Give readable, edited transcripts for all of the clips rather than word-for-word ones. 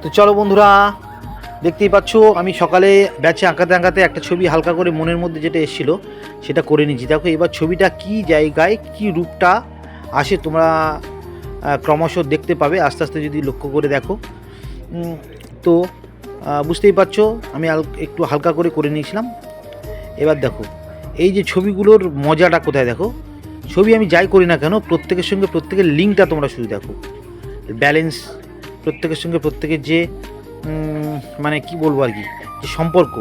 তো চলো বন্ধুরা, দেখতেই পাচ্ছ আমি সকালে ব্যাচে আঁকাতে আঁকাতে একটা ছবি হালকা করে মনের মধ্যে যেটা এসেছিলো সেটা করে নিয়েছি। দেখো এবার ছবিটা কি জায়গায় কি রূপটা আসে তোমরা ক্রমশ দেখতে পাবে আস্তে আস্তে যদি লক্ষ্য করে দেখো। তো বুঝতেই পারছো আমি একটু হালকা করে নিয়েছিলাম। এবার দেখো এই যে ছবিগুলোর মজাটা কোথায়, দেখো ছবি আমি যাই করি না কেন প্রত্যেকের সঙ্গে প্রত্যেকের লিঙ্কটা তোমরা শুধু দেখো, ব্যালেন্স, প্রত্যেকের সঙ্গে প্রত্যেকের যে মানে কি বলবো আর কি, যে সম্পর্ক,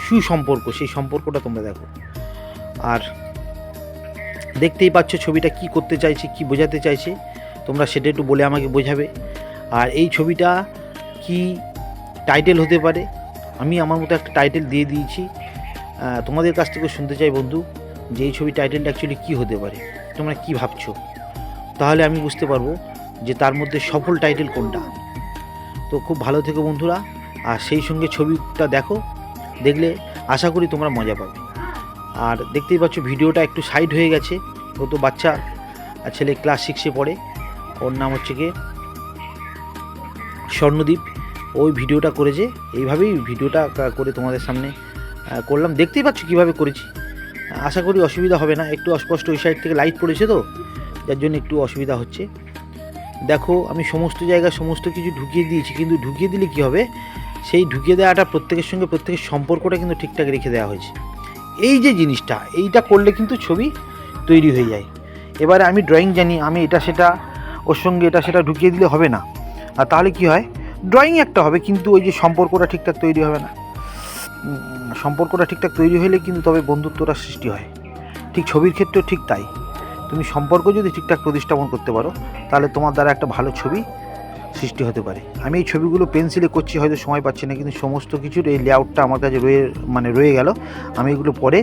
সুসম্পর্ক, সেই সম্পর্কটা তোমরা দেখো। আর দেখতেই পাচ্ছ ছবিটা কি করতে চাইছে, কি বোঝাতে চাইছে, তোমরা সেটা একটু বলে আমাকে বোঝাবে। আর এই ছবিটা কি টাইটেল হতে পারে, আমি আমার মতো একটা টাইটেল দিয়ে দিয়েছি। তোমাদের কাছ থেকে শুনতে চাই বন্ধু যে এই ছবি টাইটেলটা অ্যাকচুয়ালি কী হতে পারে, তোমরা কি ভাবছো, তাহলে আমি বুঝতে পারবো যে তার মধ্যে সফল টাইটেল কোনটা। তো খুব ভালো থেকো বন্ধুরা, আর সেই সঙ্গে ছবিটা দেখো, দেখলে আশা করি তোমরা মজা পাবে। আর দেখতেই পাচ্ছ ভিডিওটা একটু সাইড হয়ে গেছে, ও তো বাচ্চা ছেলে, ক্লাস 6-এ পড়ে, ওর নাম হচ্ছে গিয়ে স্বর্ণদীপ। ওই ভিডিওটা করেছে, এইভাবেই ভিডিওটা করে তোমাদের সামনে করলাম। দেখতেই পাচ্ছ কীভাবে করেছি, আশা করি অসুবিধা হবে না। একটু অস্পষ্ট ওই সাইড থেকে লাইট পড়েছে তো, যার জন্য একটু অসুবিধা হচ্ছে। দেখো আমি সমস্ত জায়গায় সমস্ত কিছু ঢুকিয়ে দিয়েছি, কিন্তু ঢুকিয়ে দিলে কি হবে, সেই ঢুকিয়ে দেওয়াটা প্রত্যেকের সঙ্গে প্রত্যেকের সম্পর্কটা কিন্তু ঠিকঠাক রেখে দেওয়া হয়েছে। এই যে জিনিসটা, এইটা করলে কিন্তু ছবি তৈরি হয়ে যায়। এবারে আমি ড্রয়িং জানি, আমি এটা সেটা ওর সঙ্গে এটা সেটা ঢুকিয়ে দিলে হবে না। আর তাহলে কি হয়, ড্রয়িং একটা হবে কিন্তু ওই যে সম্পর্কটা ঠিকঠাক তৈরি হবে না। সম্পর্কটা ঠিকঠাক তৈরি হলে কিন্তু তবে বন্ধুত্বটা সৃষ্টি হয়। ঠিক ছবির ক্ষেত্রেও ঠিক তাই, তুমি সম্পর্ক যদি ঠিকঠাক প্রতিস্থাপন করতে পারো তাহলে তোমার দ্বারা একটা ভালো ছবি সৃষ্টি হতে পারে। আমি এই ছবিগুলো পেন্সিলে করছি, হয়তো সময় পাচ্ছি না, কিন্তু সমস্ত কিছুর এই লেআউটটা আমার কাছে রয়ে গেল। আমি এগুলো পরে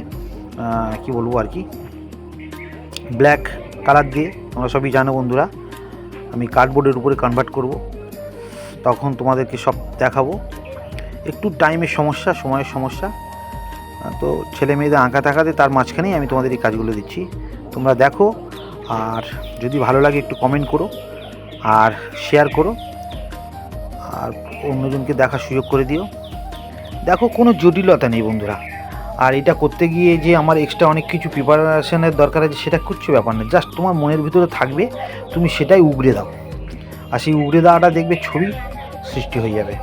কি বলবো আর কি, ব্ল্যাক কালার দিয়ে, তোমরা সবই জানো বন্ধুরা, আমি কার্ডবোর্ডের উপরে কনভার্ট করব, তখন তোমাদেরকে সব দেখাবো। একটু টাইমের সমস্যা, সময়ের সমস্যা, তো ছেলে মেয়েদের আঁকাতে তার মাঝখানেই আমি তোমাদের এই কাজগুলো দিচ্ছি। তোমরা দেখো, আর যদি ভালো লাগে একটু কমেন্ট করো আর শেয়ার করো, আর অন্যজনকে দেখার সুযোগ করে দিও। দেখো কোনো জটিলতা নেই বন্ধুরা, আর এটা করতে গিয়ে যে আমার এক্সট্রা অনেক কিছু প্রিপারেশনের দরকার আছে সেটা কিচ্ছু ব্যাপার না। জাস্ট তোমার মনের ভিতরে থাকবে, তুমি সেটাই উগড়ে দাও, আর সেই উগড়ে দেওয়াটা দেখবে ছবি সৃষ্টি হয়ে যাবে।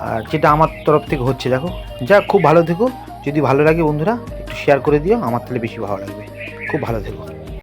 আর যেটা আমার তরফ থেকে হচ্ছে, দেখো যা, খুব ভালো থেকো। যদি ভালো লাগে বন্ধুরা একটু শেয়ার করে দিও, আমার তাহলে বেশি ভালো লাগবে। খুব ভালো থেকো।